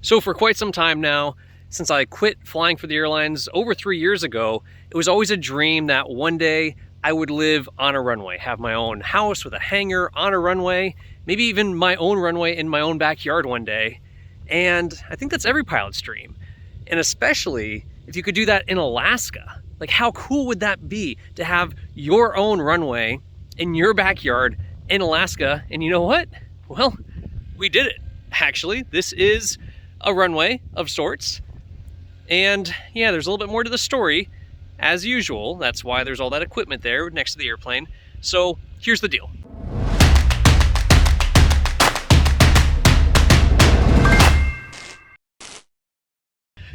So for quite some time now, since I quit flying for the airlines over 3 years ago, it was always a dream that one day I would live on a runway, have my own house with a hangar on a runway, maybe even my own runway in my own backyard one day. And I think that's every pilot's dream. And especially if you could do that in Alaska. Like, how cool would that be to have your own runway in your backyard in Alaska? And you know what? Well, we did it. Actually, this is a runway of sorts. And yeah, there's a little bit more to the story, as usual. That's why there's all that equipment there next to the airplane. So here's the deal.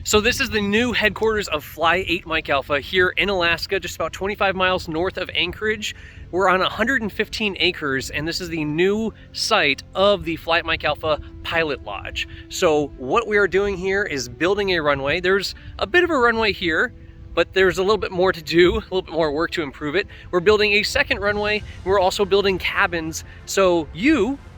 So this is the new headquarters of Fly 8 Mike Alpha here in Alaska, just about 25 miles north of Anchorage. We're on 115 acres, and this is the new site of the Fly 8 Mike Alpha Pilot Lodge. So what we are doing here is building a runway. There's a bit of a runway here, but there's a little bit more to do, a little bit more work to improve it. We're building a second runway. We're also building cabins, so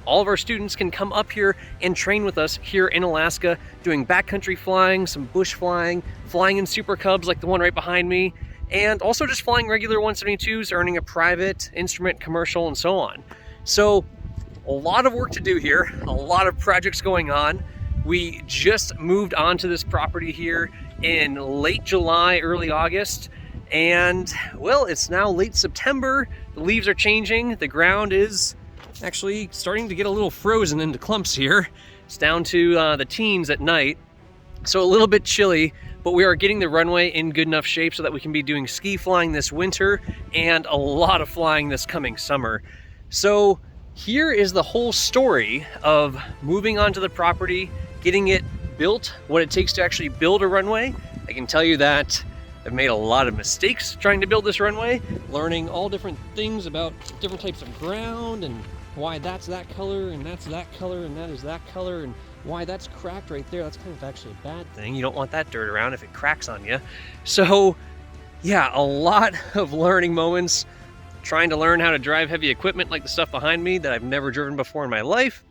all of our students can come up here and train with us here in Alaska, doing backcountry flying, some bush flying, flying in Super Cubs like the one right behind me, and also just flying regular 172s, earning a private, instrument, commercial, and so on. So a lot of work to do here, a lot of projects going on. We just moved onto this property here in late July, early August, and well, it's now late September. The leaves are changing. The ground is actually starting to get a little frozen into clumps here. It's down to the teens at night, so a little bit chilly, but we are getting the runway in good enough shape so that we can be doing ski flying this winter and a lot of flying this coming summer. So here is the whole story of moving onto the property, getting it built, what it takes to actually build a runway. I can tell you that I've made a lot of mistakes trying to build this runway, learning all different things about different types of ground and why that's that color and that's that color and that is that color and why that's cracked right there. That's kind of actually a bad thing. You don't want that dirt around if it cracks on you. So yeah, a lot of learning moments, trying to learn how to drive heavy equipment like the stuff behind me that I've never driven before in my life,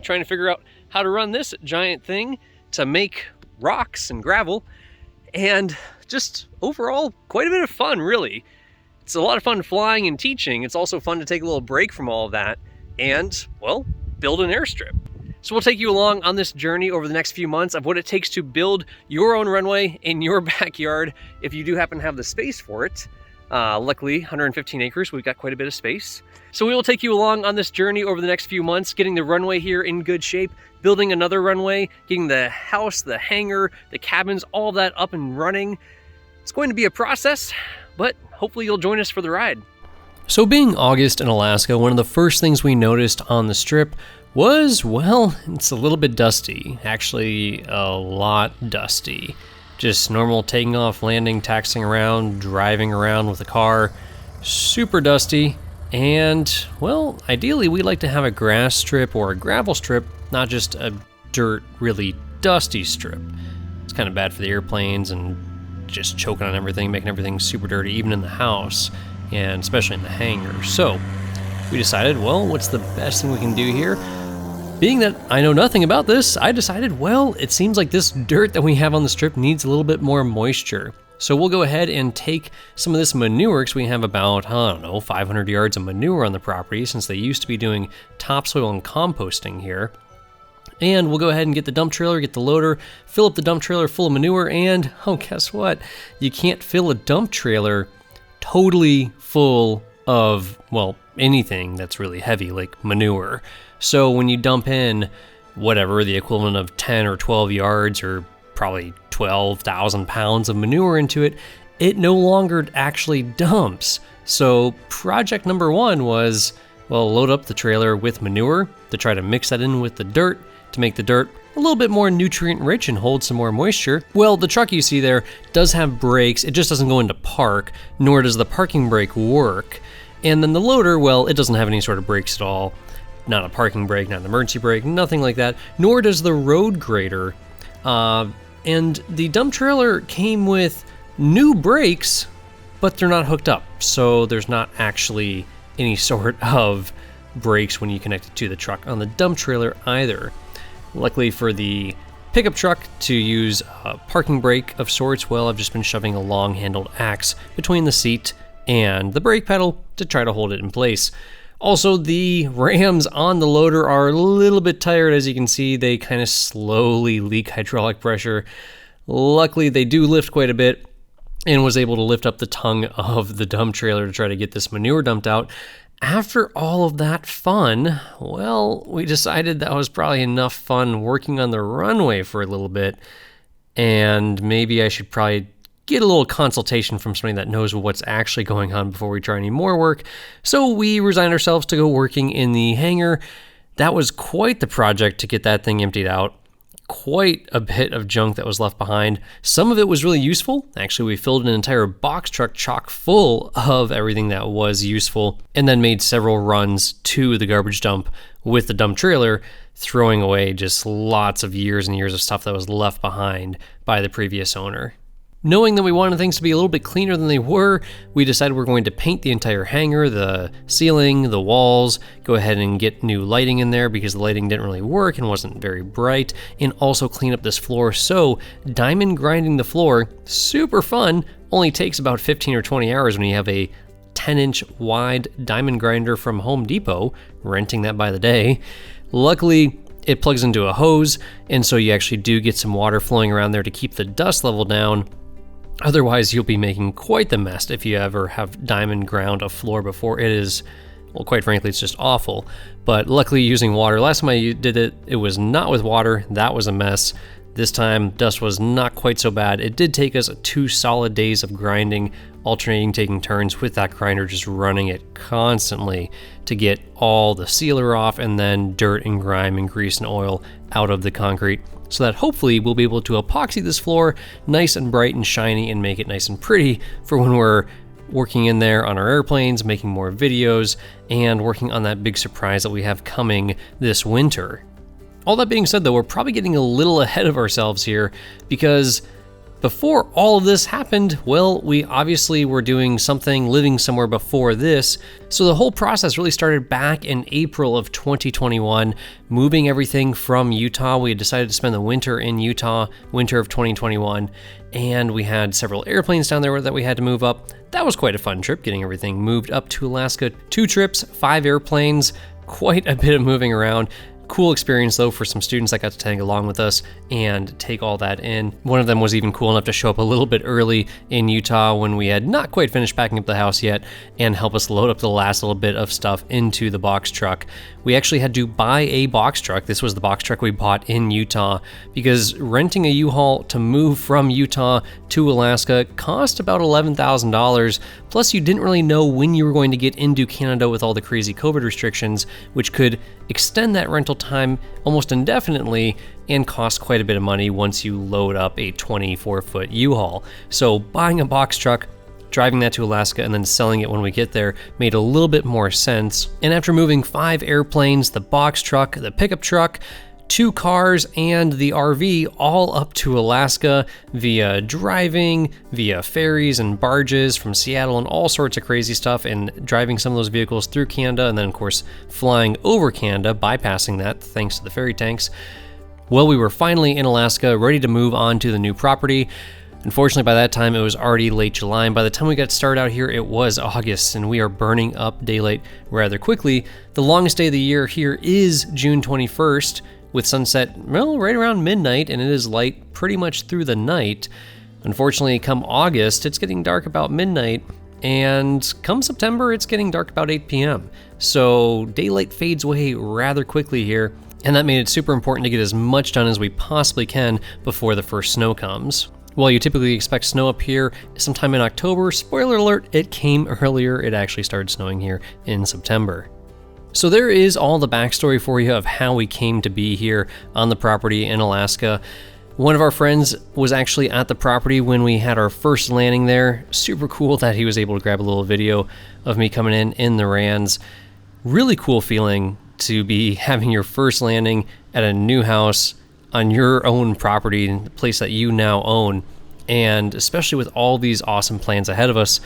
trying to figure out how to run this giant thing to make rocks and gravel, and just overall quite a bit of fun, really. It's a lot of fun flying and teaching. It's also fun to take a little break from all of that and, well, build an airstrip. So we'll take you along on this journey over the next few months of what it takes to build your own runway in your backyard if you do happen to have the space for it. Luckily, 115 acres, we've got quite a bit of space. So we will take you along on this journey over the next few months, getting the runway here in good shape, building another runway, getting the house, the hangar, the cabins, all of that up and running. It's going to be a process, but hopefully you'll join us for the ride. So being August in Alaska, one of the first things we noticed on the strip was, well, it's a little bit dusty. Actually, a lot dusty. Just normal taking off, landing, taxiing around, driving around with a car. Super dusty. And, well, ideally we'd like to have a grass strip or a gravel strip, not just a dirt, really dusty strip. It's kind of bad for the airplanes and just choking on everything, making everything super dirty, even in the house, and especially in the hangar. So we decided, well, what's the best thing we can do here? Being that I know nothing about this, I decided, well, it seems like this dirt that we have on the strip needs a little bit more moisture. So we'll go ahead and take some of this manure, because we have about, 500 yards of manure on the property, since they used to be doing topsoil and composting here. And we'll go ahead and get the dump trailer, get the loader, fill up the dump trailer full of manure, and, oh, guess what? You can't fill a dump trailer totally full of, well, anything that's really heavy, like manure. So when you dump in whatever, the equivalent of 10 or 12 yards, or probably 12,000 pounds of manure into it, it no longer actually dumps. So project number one was, well, load up the trailer with manure to try to mix that in with the dirt to make the dirt a little bit more nutrient rich and hold some more moisture. Well, the truck you see there does have brakes. It just doesn't go into park, nor does the parking brake work. And then the loader, well, it doesn't have any sort of brakes at all. Not a parking brake, not an emergency brake, nothing like that, nor does the road grader. And the dump trailer came with new brakes, but they're not hooked up. So there's not actually any sort of brakes when you connect it to the truck on the dump trailer either. Luckily for the pickup truck to use a parking brake of sorts. Well, I've just been shoving a long-handled axe between the seat and the brake pedal to try to hold it in place. Also, the rams on the loader are a little bit tired. As you can see, they kind of slowly leak hydraulic pressure. Luckily, they do lift quite a bit, and was able to lift up the tongue of the dump trailer to try to get this manure dumped out. After all of that fun, well, we decided that was probably enough fun working on the runway for a little bit, and maybe I should probably get a little consultation from somebody that knows what's actually going on before we try any more work. So we resigned ourselves to go working in the hangar. That was quite the project to get that thing emptied out. Quite a bit of junk that was left behind. Some of it was really useful. Actually, we filled an entire box truck chock full of everything that was useful, and then made several runs to the garbage dump with the dump trailer, throwing away just lots of years and years of stuff that was left behind by the previous owner. Knowing that we wanted things to be a little bit cleaner than they were, we decided we're going to paint the entire hangar, the ceiling, the walls, go ahead and get new lighting in there because the lighting didn't really work and wasn't very bright, and also clean up this floor. So diamond grinding the floor, super fun, only takes about 15 or 20 hours when you have a 10-inch wide diamond grinder from Home Depot, renting that by the day. Luckily, it plugs into a hose, and so you actually do get some water flowing around there to keep the dust level down. Otherwise, you'll be making quite the mess if you ever have diamond ground a floor before. It is, well, quite frankly, it's just awful. But luckily, using water, last time I did it, it was not with water. That was a mess. This time, dust was not quite so bad. It did take us 2 solid days of grinding, alternating, taking turns with that grinder, just running it constantly to get all the sealer off and then dirt and grime and grease and oil out of the concrete, so that hopefully we'll be able to epoxy this floor nice and bright and shiny and make it nice and pretty for when we're working in there on our airplanes, making more videos, and working on that big surprise that we have coming this winter. All that being said, though, we're probably getting a little ahead of ourselves here, because before all of this happened, well, we obviously were doing something, living somewhere before this. So the whole process really started back in April of 2021, moving everything from Utah. We had decided to spend the winter in Utah, winter of 2021, and we had several airplanes down there that we had to move up. That was quite a fun trip, getting everything moved up to Alaska. 2 trips, 5 airplanes, quite a bit of moving around. Cool experience, though, for some students that got to tag along with us and take all that in. One of them was even cool enough to show up a little bit early in Utah when we had not quite finished packing up the house yet and help us load up the last little bit of stuff into the box truck. We actually had to buy a box truck. This was the box truck we bought in Utah, because renting a U-Haul to move from Utah to Alaska cost about $11,000. Plus, you didn't really know when you were going to get into Canada with all the crazy COVID restrictions, which could extend that rental time almost indefinitely and cost quite a bit of money once you load up a 24-foot U-Haul. So buying a box truck, driving that to Alaska, and then selling it when we get there made a little bit more sense. And after moving 5 airplanes, the box truck, the pickup truck, 2 cars, and the RV all up to Alaska via driving, via ferries and barges from Seattle and all sorts of crazy stuff, and driving some of those vehicles through Canada, and then of course flying over Canada, bypassing that thanks to the ferry tanks. Well, we were finally in Alaska, ready to move on to the new property. Unfortunately, by that time, it was already late July, and by the time we got started out here, it was August, and we are burning up daylight rather quickly. The longest day of the year here is June 21st, with sunset, well, right around midnight, and it is light pretty much through the night. Unfortunately, come August, it's getting dark about midnight, and come September, it's getting dark about 8 p.m. So daylight fades away rather quickly here, and that made it super important to get as much done as we possibly can before the first snow comes. While you typically expect snow up here sometime in October, spoiler alert, it came earlier. It actually started snowing here in September. So there is all the backstory for you of how we came to be here on the property in Alaska. One of our friends was actually at the property when we had our first landing there. Super cool that he was able to grab a little video of me coming in the RANs. Really cool feeling to be having your first landing at a new house on your own property, the place that you now own, and especially with all these awesome plans ahead of us.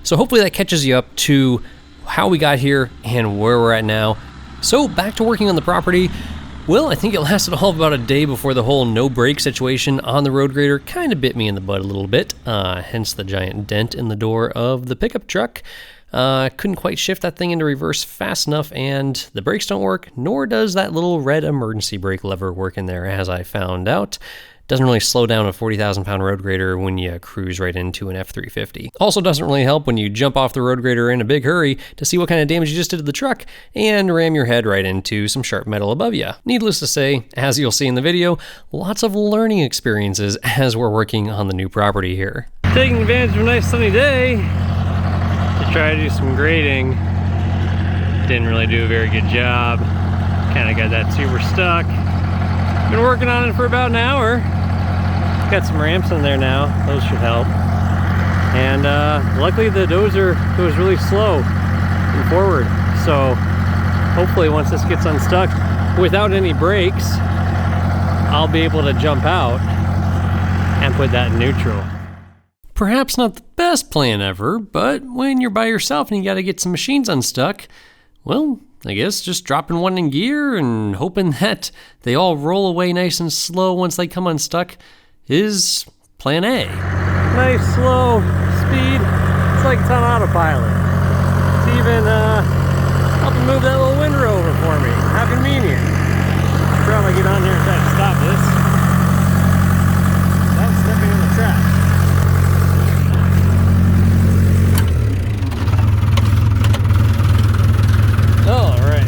So hopefully that catches you up to how we got here and where we're at now. So back to working on the property. Well, I think it lasted all of about a day before the whole no brake situation on the road grader kind of bit me in the butt a little bit, hence the giant dent in the door of the pickup truck. Couldn't quite shift that thing into reverse fast enough, and the brakes don't work, nor does that little red emergency brake lever work in there, as I found out. Doesn't really slow down a 40,000-pound road grader when you cruise right into an F-350. Also doesn't really help when you jump off the road grader in a big hurry to see what kind of damage you just did to the truck and ram your head right into some sharp metal above you. Needless to say, as you'll see in the video, lots of learning experiences as we're working on the new property here. Taking advantage of a nice sunny day to try to do some grading. Didn't really do a very good job. Kind of got that tuber stuck. Been working on it for about an hour. Got some ramps in there now, those should help. And luckily the dozer goes really slow and forward. So hopefully once this gets unstuck without any brakes, I'll be able to jump out and put that in neutral. Perhaps not the best plan ever, but when you're by yourself and you gotta get some machines unstuck, well, I guess just dropping one in gear and hoping that they all roll away nice and slow once they come unstuck is plan A. Nice slow speed. It's like it's on autopilot. It's even helping move that little wind rover for me. How convenient. I'll probably get on here and try to stop this without stepping on the track. All right.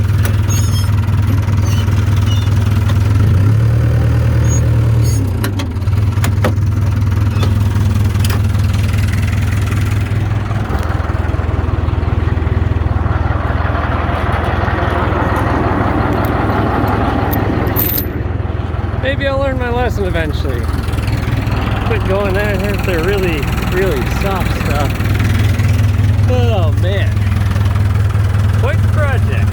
Maybe I'll learn my lesson eventually. Quit going there if they're really, really soft stuff. Oh man. Quite the project.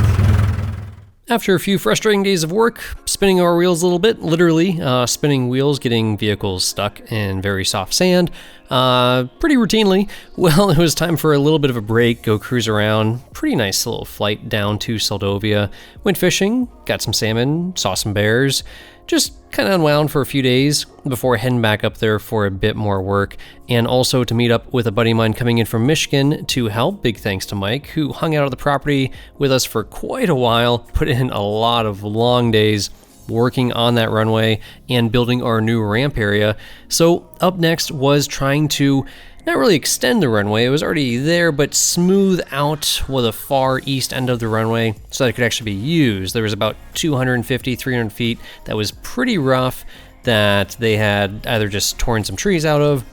After a few frustrating days of work, spinning our wheels a little bit, literally spinning wheels, getting vehicles stuck in very soft sand, pretty routinely, well, it was time for a little bit of a break, go cruise around. Pretty nice little flight down to Seldovia. Went fishing, got some salmon, saw some bears. Just kind of unwound for a few days before heading back up there for a bit more work, and also to meet up with a buddy of mine coming in from Michigan to help. Big thanks to Mike, who hung out at the property with us for quite a while, put in a lot of long days working on that runway and building our new ramp area. So up next was trying to not really extend the runway, it was already there, but smooth out the far east end of the runway so that it could actually be used. There was about 250, 300 feet that was pretty rough that they had either just torn some trees out of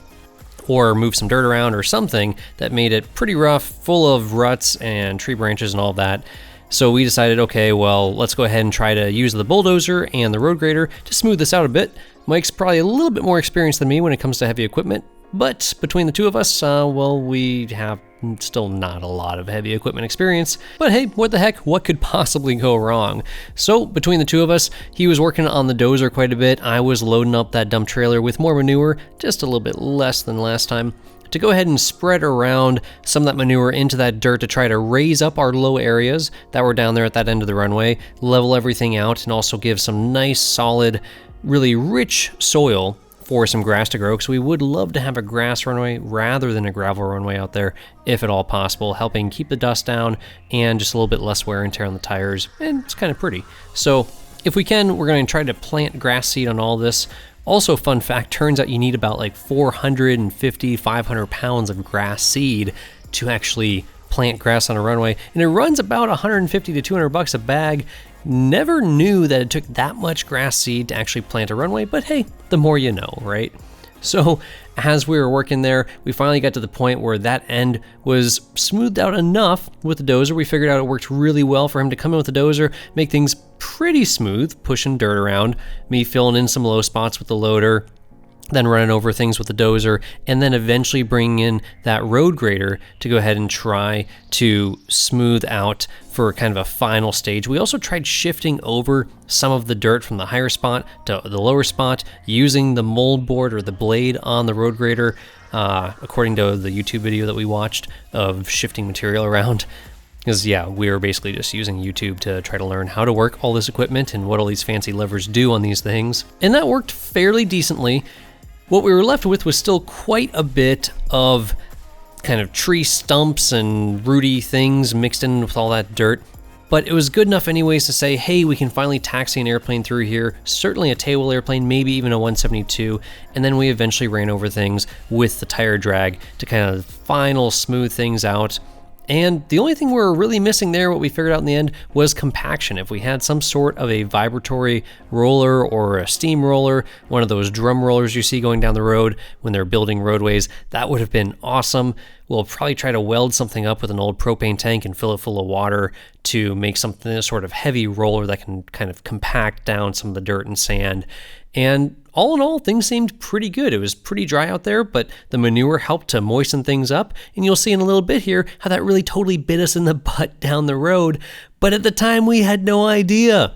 or moved some dirt around or something that made it pretty rough, full of ruts and tree branches and all that. So we decided, okay, well, let's go ahead and try to use the bulldozer and the road grader to smooth this out a bit. Mike's probably a little bit more experienced than me when it comes to heavy equipment, but between the two of us, well, we have still not a lot of heavy equipment experience. But hey, what the heck, what could possibly go wrong? So between the two of us, he was working on the dozer quite a bit. I was loading up that dump trailer with more manure, just a little bit less than last time, to go ahead and spread around some of that manure into that dirt to try to raise up our low areas that were down there at that end of the runway, level everything out, and also give some nice, solid, really rich soil for some grass to grow, because we would love to have a grass runway rather than a gravel runway out there, if at all possible, helping keep the dust down and just a little bit less wear and tear on the tires, and it's kind of pretty. So if we can, we're going to try to plant grass seed on all this. Also, fun fact, turns out you need about like 450, 500 pounds of grass seed to actually plant grass on a runway, and it runs about 150 to 200 bucks a bag. Never knew that it took that much grass seed to actually plant a runway, but hey, the more you know, right? So as we were working there, we finally got to the point where that end was smoothed out enough with the dozer. We figured out it worked really well for him to come in with the dozer, make things pretty smooth, pushing dirt around, me filling in some low spots with the loader, then running over things with the dozer, and then eventually bringing in that road grader to go ahead and try to smooth out for kind of a final stage. We also tried shifting over some of the dirt from the higher spot to the lower spot using the mold board or the blade on the road grader, according to the YouTube video that we watched of shifting material around. Because yeah, we were basically just using YouTube to try to learn how to work all this equipment and what all these fancy levers do on these things. And that worked fairly decently. What we were left with was still quite a bit of kind of tree stumps and rooty things mixed in with all that dirt. But it was good enough anyways to say, hey, we can finally taxi an airplane through here, certainly a tailwheel airplane, maybe even a 172, and then we eventually ran over things with the tire drag to kind of final smooth things out. And the only thing we were really missing there, what we figured out in the end, was compaction. If we had some sort of a vibratory roller or a steam roller, one of those drum rollers you see going down the road when they're building roadways, that would have been awesome. We'll probably try to weld something up with an old propane tank and fill it full of water to make something, a sort of heavy roller that can kind of compact down some of the dirt and sand. And all in all, things seemed pretty good. It was pretty dry out there, but the manure helped to moisten things up. And you'll see in a little bit here how that really totally bit us in the butt down the road. But at the time, we had no idea.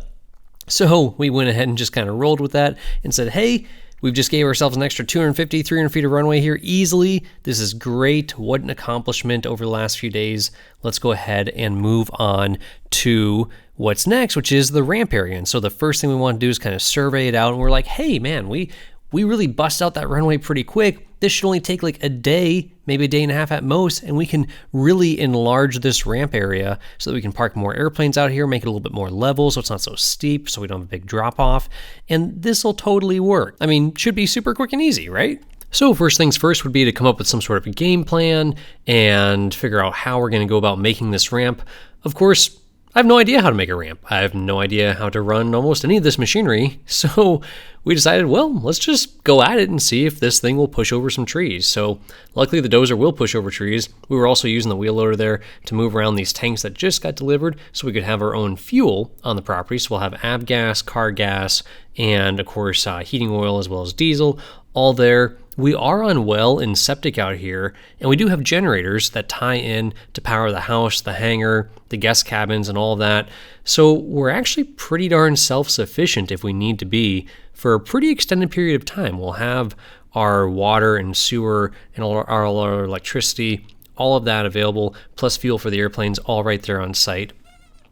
So we went ahead and just kind of rolled with that and said, hey, we've just gave ourselves an extra 250, 300 feet of runway here easily. This is great. What an accomplishment over the last few days. Let's go ahead and move on to what's next, which is the ramp area. And so the first thing we want to do is kind of survey it out. And we're like, hey, man, we really bust out that runway pretty quick. This should only take like a day, maybe a day and a half at most, and we can really enlarge this ramp area so that we can park more airplanes out here, make it a little bit more level so it's not so steep, so we don't have a big drop off. And this will totally work. I mean, should be super quick and easy, right? So first things first would be to come up with some sort of a game plan and figure out how we're going to go about making this ramp. Of course, I have no idea how to make a ramp. I have no idea how to run almost any of this machinery. So we decided, well, let's just go at it and see if this thing will push over some trees. So luckily the dozer will push over trees. We were also using the wheel loader there to move around these tanks that just got delivered so we could have our own fuel on the property. So we'll have avgas, car gas, and of course heating oil as well as diesel all there. We are on well and septic out here, and we do have generators that tie in to power the house, the hangar, the guest cabins, and all of that. So we're actually pretty darn self-sufficient if we need to be for a pretty extended period of time. We'll have our water and sewer and all our electricity, all of that available, plus fuel for the airplanes all right there on site,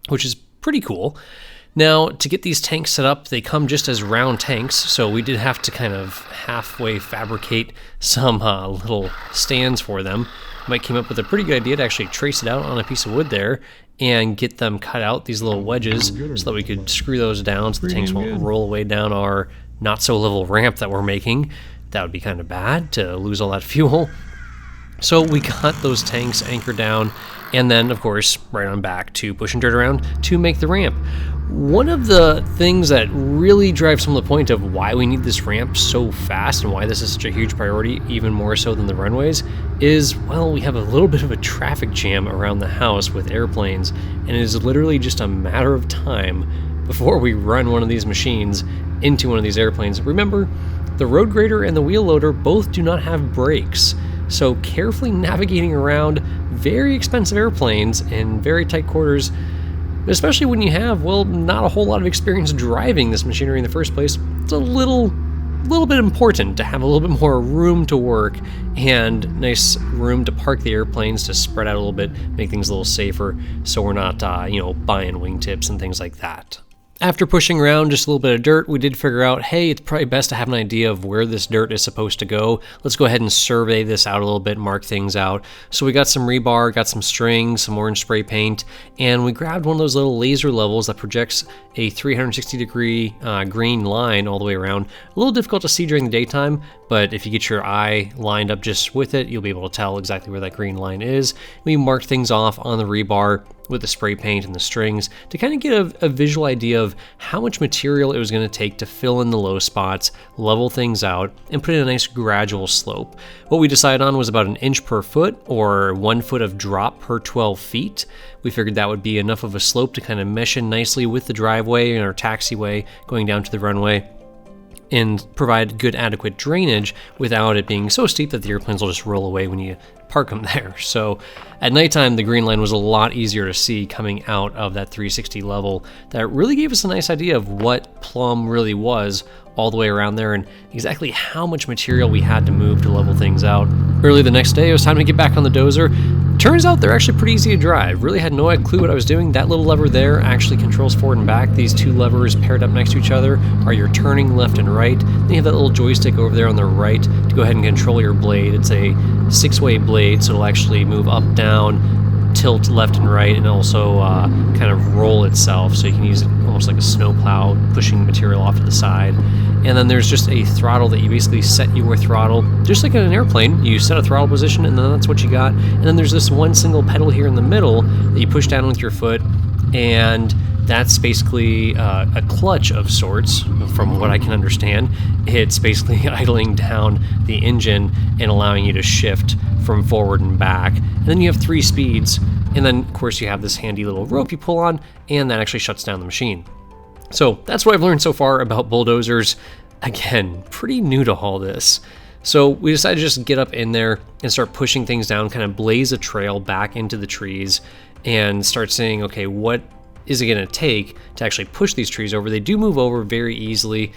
which is pretty cool. Now, to get these tanks set up, they come just as round tanks, so we did have to kind of halfway fabricate some little stands for them. Mike came up with a pretty good idea to actually trace it out on a piece of wood there and get them cut out, these little wedges, so that we could screw those down so the tanks won't roll away down our not-so-level ramp that we're making. That would be kind of bad to lose all that fuel. So we got those tanks anchored down, and then, of course, right on back to pushing dirt around to make the ramp. One of the things that really drives some of the point of why we need this ramp so fast and why this is such a huge priority, even more so than the runways, is, well, we have a little bit of a traffic jam around the house with airplanes, and it is literally just a matter of time before we run one of these machines into one of these airplanes. Remember, the road grader and the wheel loader both do not have brakes. So carefully navigating around very expensive airplanes in very tight quarters, especially when you have, well, not a whole lot of experience driving this machinery in the first place, it's a little bit important to have a little bit more room to work and nice room to park the airplanes to spread out a little bit, make things a little safer so we're not, buying wingtips and things like that. After pushing around just a little bit of dirt, we did figure out, hey, it's probably best to have an idea of where this dirt is supposed to go. Let's go ahead and survey this out a little bit, mark things out. So we got some rebar, got some string, some orange spray paint, and we grabbed one of those little laser levels that projects a 360-degree green line all the way around. A little difficult to see during the daytime, but if you get your eye lined up just with it, you'll be able to tell exactly where that green line is. We marked things off on the rebar with the spray paint and the strings to kind of get a visual idea of how much material it was going to take to fill in the low spots, level things out, and put in a nice gradual slope. What we decided on was about 1 inch per foot, or 1 foot of drop per 12 feet. We figured that would be enough of a slope to kind of mesh in nicely with the driveway and our taxiway going down to the runway, and provide good adequate drainage without it being so steep that the airplanes will just roll away when you park them there. So at nighttime, the green line was a lot easier to see coming out of that 360 level. That really gave us a nice idea of what Plum really was all the way around there and exactly how much material we had to move to level things out. Early the next day, it was time to get back on the dozer. Turns out they're actually pretty easy to drive. Really had no clue what I was doing. That little lever there actually controls forward and back. These two levers paired up next to each other are your turning left and right. Then you have that little joystick over there on the right to go ahead and control your blade. It's a 6-way blade, so it'll actually move up, down, tilt left and right, and also kind of roll itself, so you can use it almost like a snowplow, pushing material off to the side. And then there's just a throttle that you basically set your throttle, just like in an airplane. You set a throttle position, and then that's what you got. And then there's this one single pedal here in the middle that you push down with your foot, and that's basically a clutch of sorts, from what I can understand. It's basically idling down the engine and allowing you to shift from forward and back. And then you have 3 speeds, and then of course you have this handy little rope you pull on, and that actually shuts down the machine. So that's what I've learned so far about bulldozers. Again, pretty new to all this. So we decided to just get up in there and start pushing things down, kind of blaze a trail back into the trees, and start saying, okay, what is it going to take to actually push these trees over? They do move over very easily.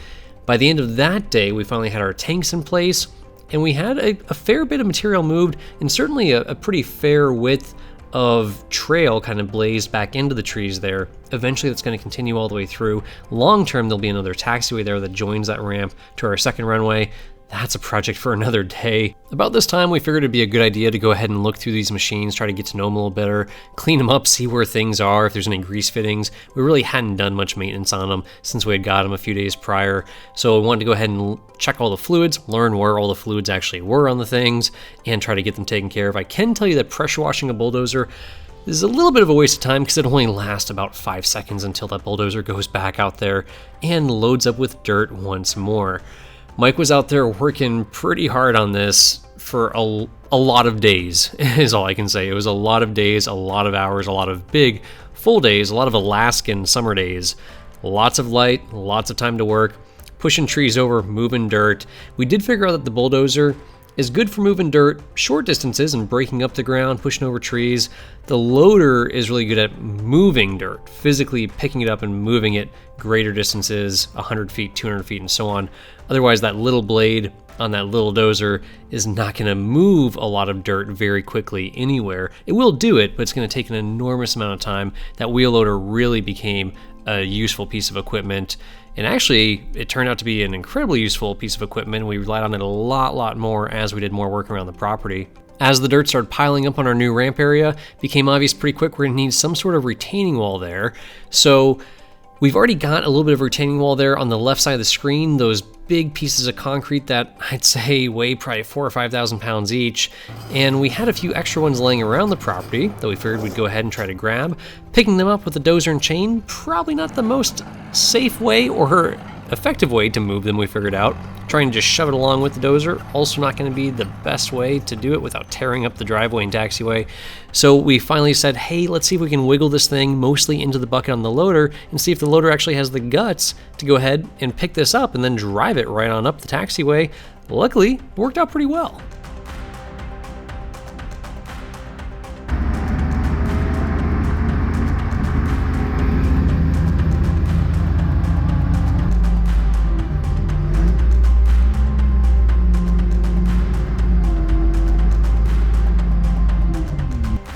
By the end of that day, we finally had our tanks in place, and we had a fair bit of material moved, and certainly a pretty fair width of trail kind of blazed back into the trees there. Eventually that's going to continue all the way through. Long term, there'll be another taxiway there that joins that ramp to our second runway. That's a project for another day. About this time, we figured it'd be a good idea to go ahead and look through these machines, try to get to know them a little better, clean them up, see where things are, if there's any grease fittings. We really hadn't done much maintenance on them since we had got them a few days prior. So we wanted to go ahead and check all the fluids, learn where all the fluids actually were on the things, and try to get them taken care of. I can tell you that pressure washing a bulldozer is a little bit of a waste of time because it only lasts about 5 seconds until that bulldozer goes back out there and loads up with dirt once more. Mike was out there working pretty hard on this for a lot of days, is all I can say. It was a lot of days, a lot of hours, a lot of big full days, a lot of Alaskan summer days. Lots of light, lots of time to work, pushing trees over, moving dirt. We did figure out that the bulldozer is good for moving dirt short distances and breaking up the ground, pushing over trees. The loader is really good at moving dirt, physically picking it up and moving it greater distances, 100 feet, 200 feet, and so on. Otherwise, that little blade on that little dozer is not going to move a lot of dirt very quickly anywhere. It will do it, but it's going to take an enormous amount of time. That wheel loader really became a useful piece of equipment. And actually, it turned out to be an incredibly useful piece of equipment. We relied on it a lot more as we did more work around the property. As the dirt started piling up on our new ramp area, it became obvious pretty quick we're going to need some sort of retaining wall there. So we've already got a little bit of retaining wall there on the left side of the screen, those big pieces of concrete that I'd say weigh probably 4,000 or 5,000 pounds each. And we had a few extra ones laying around the property that we figured we'd go ahead and try to grab. Picking them up with the dozer and chain, probably not the most safe way or effective way to move them, we figured out. Trying to just shove it along with the dozer, also not going to be the best way to do it without tearing up the driveway and taxiway. So we finally said, hey, let's see if we can wiggle this thing mostly into the bucket on the loader and see if the loader actually has the guts to go ahead and pick this up and then drive it right on up the taxiway. Luckily, it worked out pretty well.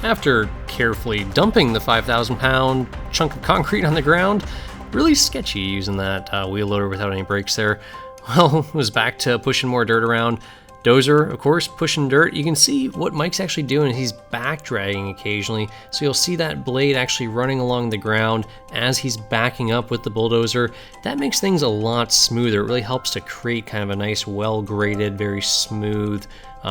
After carefully dumping the 5,000-pound chunk of concrete on the ground, really sketchy using that wheel loader without any brakes there. Well, it was back to pushing more dirt around. Dozer, of course, pushing dirt. You can see what Mike's actually doing. He's back dragging occasionally, so you'll see that blade actually running along the ground as he's backing up with the bulldozer. That makes things a lot smoother. It really helps to create kind of a nice, well-graded, very smooth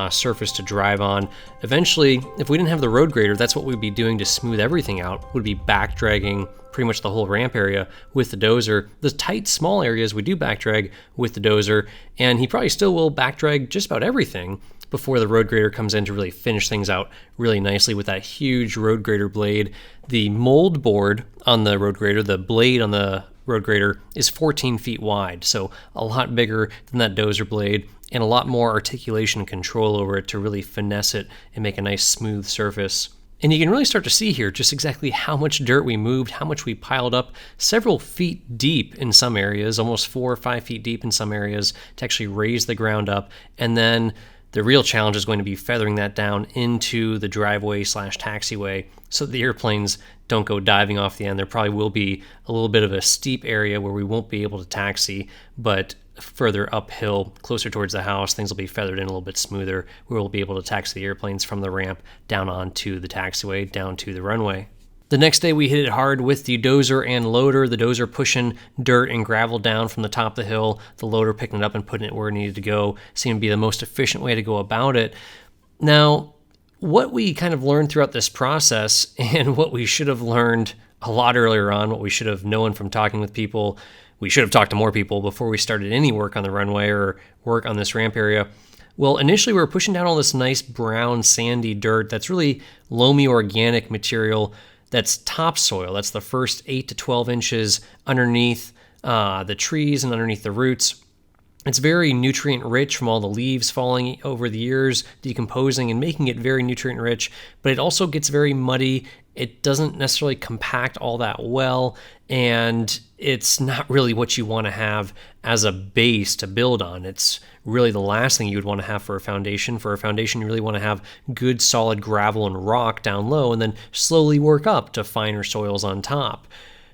surface to drive on. Eventually, if we didn't have the road grader, that's what we'd be doing to smooth everything out. Would be back dragging pretty much the whole ramp area with the dozer. The tight, small areas we do back drag with the dozer, and he probably still will back drag just about everything before the road grader comes in to really finish things out really nicely with that huge road grader blade. The mold board on the road grader, the blade on the road grader, is 14 feet wide, so a lot bigger than that dozer blade, and a lot more articulation and control over it to really finesse it and make a nice smooth surface. And you can really start to see here just exactly how much dirt we moved, how much we piled up, several feet deep in some areas, almost 4 or 5 feet deep in some areas to actually raise the ground up. And then The real challenge is going to be feathering that down into the driveway slash taxiway so that the airplanes don't go diving off the end. There probably will be a little bit of a steep area where we won't be able to taxi, but further uphill, closer towards the house, things will be feathered in a little bit smoother. We will be able to taxi the airplanes from the ramp down onto the taxiway, down to the runway. The next day we hit it hard with the dozer and loader. The dozer pushing dirt and gravel down from the top of the hill, the loader picking it up and putting it where it needed to go. Seemed to be the most efficient way to go about it. Now, what we kind of learned throughout this process, and what we should have learned a lot earlier on, what we should have known from talking with people, we should have talked to more people before we started any work on the runway or work on this ramp area. Well, initially we were pushing down all this nice brown sandy dirt that's really loamy organic material that's topsoil. That's the first 8 to 12 inches underneath the trees and underneath the roots. It's very nutrient rich from all the leaves falling over the years, decomposing and making it very nutrient rich, but it also gets very muddy. It doesn't necessarily compact all that well, and it's not really what you want to have as a base to build on. It's really the last thing you would want to have for a foundation. For a foundation, you really want to have good solid gravel and rock down low and then slowly work up to finer soils on top.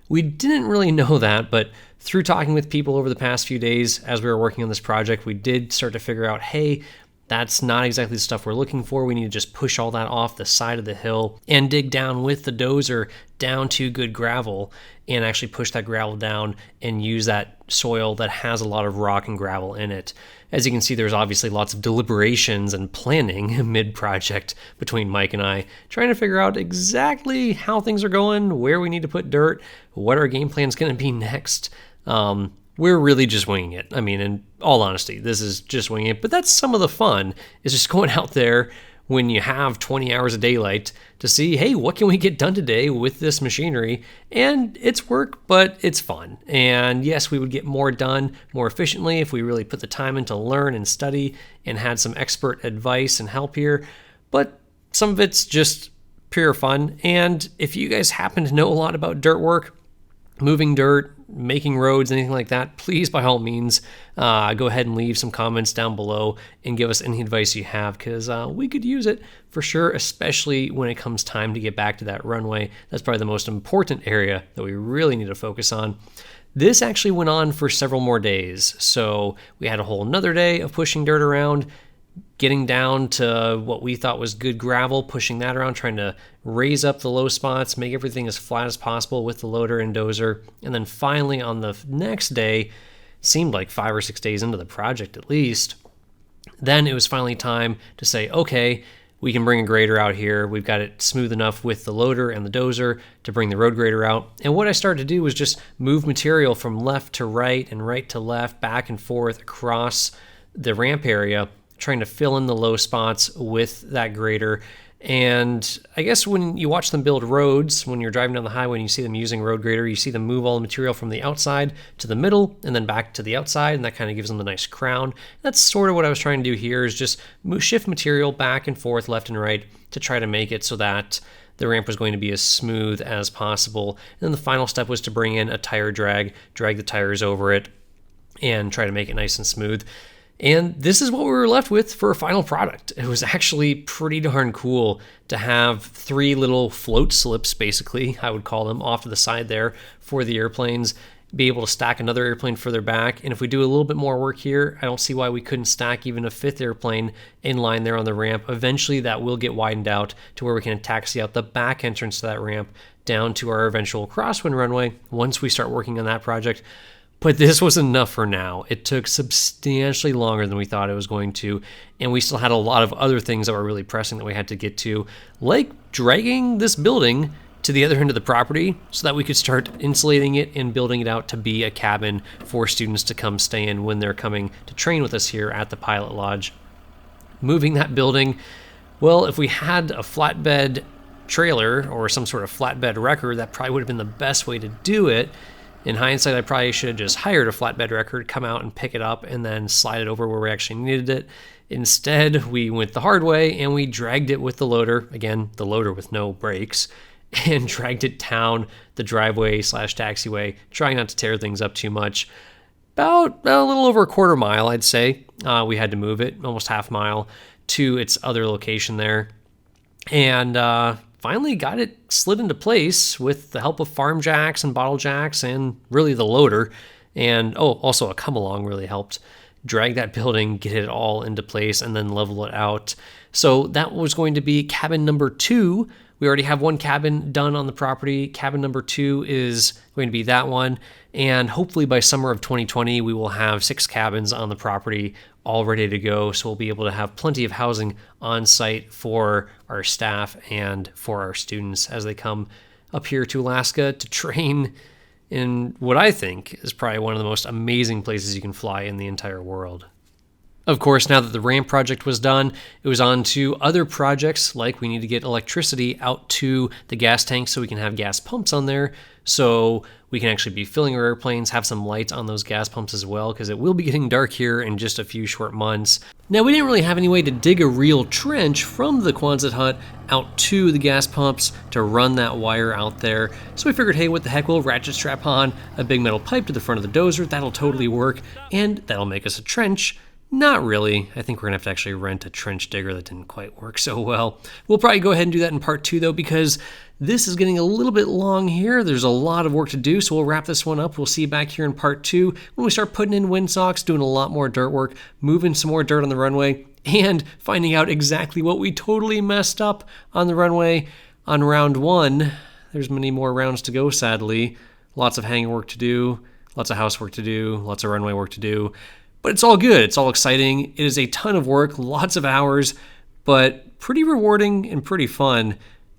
We didn't really know that, but through talking with people over the past few days as we were working on this project, we did start to figure out, hey, that's not exactly the stuff we're looking for. We need to just push all that off the side of the hill and dig down with the dozer down to good gravel and actually push that gravel down and use that soil that has a lot of rock and gravel in it. As you can see, there's obviously lots of deliberations and planning mid-project between Mike and I, trying to figure out exactly how things are going, where we need to put dirt, what our game plan is going to be next. We're really just winging it. I mean, in all honesty, this is just winging it. But that's some of the fun, is just going out there when you have 20 hours of daylight to see, hey, what can we get done today with this machinery? And it's work, but it's fun. And yes, we would get more done more efficiently if we really put the time in to learn and study and had some expert advice and help here. But some of it's just pure fun. And if you guys happen to know a lot about dirt work, moving dirt, making roads, anything like that, please, by all means, go ahead and leave some comments down below and give us any advice you have, because we could use it for sure, especially when it comes time to get back to that runway. That's probably the most important area that we really need to focus on. This actually went on for several more days. So we had a whole another day of pushing dirt around, getting down to what we thought was good gravel, pushing that around, trying to raise up the low spots, make everything as flat as possible with the loader and dozer. And then finally on the next day, seemed like 5 or 6 days into the project at least, then it was finally time to say, okay, we can bring a grader out here. We've got it smooth enough with the loader and the dozer to bring the road grader out. And what I started to do was just move material from left to right and right to left, back and forth across the ramp area, trying to fill in the low spots with that grader. And I guess when you watch them build roads, when you're driving down the highway and you see them using road grader, you see them move all the material from the outside to the middle and then back to the outside, and that kind of gives them the nice crown. That's sort of what I was trying to do here, is just shift material back and forth, left and right, to try to make it so that the ramp was going to be as smooth as possible. And then the final step was to bring in a tire drag the tires over it, and try to make it nice and smooth. And this is what we were left with for a final product. It was actually pretty darn cool to have 3 little float slips, basically, I would call them, off to the side there for the airplanes, be able to stack another airplane further back. And if we do a little bit more work here, I don't see why we couldn't stack even a 5th airplane in line there on the ramp. Eventually that will get widened out to where we can taxi out the back entrance to that ramp down to our eventual crosswind runway once we start working on that project. But this was enough for now. It took substantially longer than we thought it was going to, and we still had a lot of other things that were really pressing that we had to get to, like dragging this building to the other end of the property so that we could start insulating it and building it out to be a cabin for students to come stay in when they're coming to train with us here at the Pilot Lodge. Moving that building, well, if we had a flatbed trailer or some sort of flatbed wrecker, that probably would have been the best way to do it. In hindsight, I probably should have just hired a flatbed wrecker, come out and pick it up and then slide it over where we actually needed it. Instead, we went the hard way and we dragged it with the loader, again, the loader with no brakes, and dragged it down the driveway / taxiway, trying not to tear things up too much. about a little over a quarter mile, I'd say. We had to move it almost half mile to its other location there. And finally got it slid into place with the help of farm jacks and bottle jacks and really the loader. And also a come along really helped drag that building, get it all into place, and then level it out. So that was going to be cabin number 2. We already have one cabin done on the property. Cabin number 2 is going to be that one. And hopefully by summer of 2020, we will have 6 cabins on the property all ready to go. So we'll be able to have plenty of housing on site for our staff and for our students as they come up here to Alaska to train in what I think is probably one of the most amazing places you can fly in the entire world. Of course, now that the ramp project was done, it was on to other projects, like we need to get electricity out to the gas tanks so we can have gas pumps on there, so we can actually be filling our airplanes, have some lights on those gas pumps as well, because it will be getting dark here in just a few short months. Now, we didn't really have any way to dig a real trench from the Quonset hut out to the gas pumps to run that wire out there, so we figured, hey, what the heck, we'll ratchet strap on a big metal pipe to the front of the dozer. That'll totally work, and that'll make us a trench. Not really. I think we're gonna have to actually rent a trench digger. That didn't quite work so well. We'll probably go ahead and do that in part 2 though, because this is getting a little bit long here. There's a lot of work to do, so we'll wrap this one up. We'll see you back here in part 2 when we start putting in windsocks, doing a lot more dirt work, moving some more dirt on the runway, and finding out exactly what we totally messed up on the runway on round 1. There's many more rounds to go, sadly. Lots of hangar work to do, lots of housework to do, lots of runway work to do. But it's all good. It's all exciting. It is a ton of work, lots of hours, but pretty rewarding and pretty fun.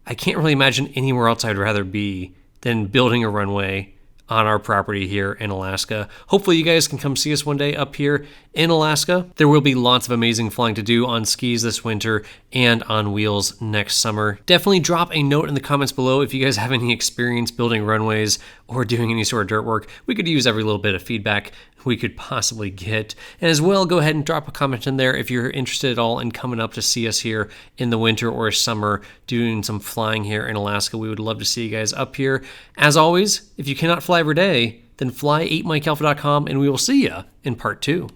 I can't really imagine anywhere else I'd rather be than building a runway on our property here in Alaska. Hopefully you guys can come see us one day up here in Alaska. There will be lots of amazing flying to do on skis this winter and on wheels next summer. Definitely drop a note in the comments below if you guys have any experience building runways or doing any sort of dirt work. We could use every little bit of feedback we could possibly get. And as well, go ahead and drop a comment in there if you're interested at all in coming up to see us here in the winter or summer doing some flying here in Alaska. We would love to see you guys up here. As always, if you cannot fly every day, then fly 8mikealpha.com and we will see you in part 2.